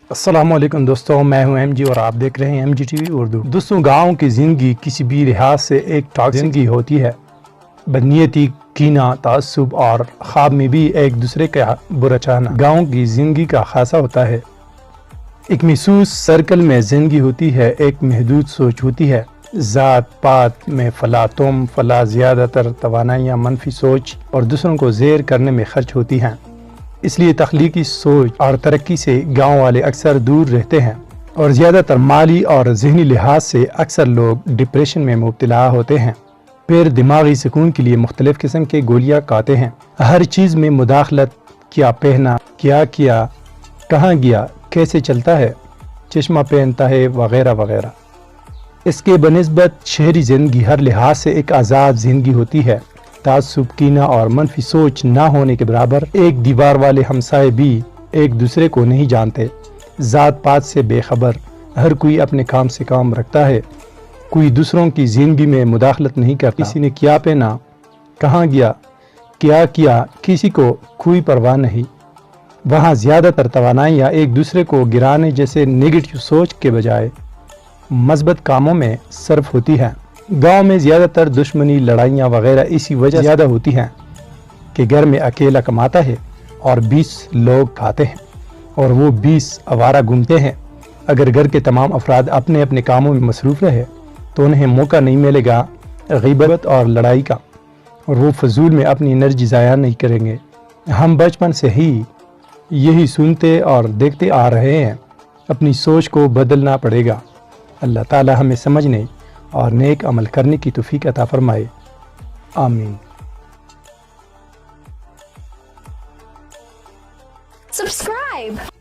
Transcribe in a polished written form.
السلام علیکم دوستوں، میں ہوں ایم جی اور آپ دیکھ رہے ہیں M G TV Urdu. دوستوں، گاؤں کی زندگی کسی بھی لحاظ سے ایک ٹاکسک زندگی ہوتی ہے۔ بدنیتی، کینہ، تعصب اور خواب میں بھی ایک دوسرے کا برا چاہنا گاؤں کی زندگی کا خاصہ ہوتا ہے۔ ایک محسوس سرکل میں زندگی ہوتی ہے، ایک محدود سوچ ہوتی ہے۔ ذات پات میں فلاں تم فلاں، زیادہ تر توانائیاں منفی سوچ اور دوسروں کو زیر کرنے میں خرچ ہوتی ہیں۔ اس لیے تخلیقی سوچ اور ترقی سے گاؤں والے اکثر دور رہتے ہیں، اور زیادہ تر مالی اور ذہنی لحاظ سے اکثر لوگ ڈپریشن میں مبتلا ہوتے ہیں۔ پھر دماغی سکون کے لیے مختلف قسم کے گولیاں کھاتے ہیں۔ ہر چیز میں مداخلت، کیا پہنا، کیا کہاں گیا، کیسے چلتا ہے، چشمہ پہنتا ہے، وغیرہ وغیرہ۔ اس کے بنسبت شہری زندگی ہر لحاظ سے ایک آزاد زندگی ہوتی ہے۔ تعصب، کینہ اور منفی سوچ نہ ہونے کے برابر ایک دیوار والے ہمسائے بھی ایک دوسرے کو نہیں جانتے۔ ذات پات سے بے خبر، ہر کوئی اپنے کام سے کام رکھتا ہے، کوئی دوسروں کی زندگی میں مداخلت نہیں کرتا۔ کسی نے کیا پہنا، کہاں گیا، کیا کسی کو کوئی پرواہ نہیں۔ وہاں زیادہ تر توانائیاں ایک دوسرے کو گرانے جیسے نیگیٹو سوچ کے بجائے مثبت کاموں میں صرف ہوتی ہے۔ گاؤں میں زیادہ تر دشمنی، لڑائیاں وغیرہ اسی وجہ زیادہ ہوتی ہیں کہ گھر میں اکیلا کماتا ہے اور 20 لوگ کھاتے ہیں، اور وہ 20 آوارہ گھومتے ہیں۔ اگر گھر کے تمام افراد اپنے اپنے کاموں میں مصروف رہے تو انہیں موقع نہیں ملے گا غیبت اور لڑائی کا، اور وہ فضول میں اپنی انرجی ضائع نہیں کریں گے۔ ہم بچپن سے ہی یہی سنتے اور دیکھتے آ رہے ہیں۔ اپنی سوچ کو بدلنا پڑے گا۔ اللہ تعالی ہمیں سمجھنے اور نیک عمل کرنے کی توفیق عطا فرمائے، آمین۔ Subscribe!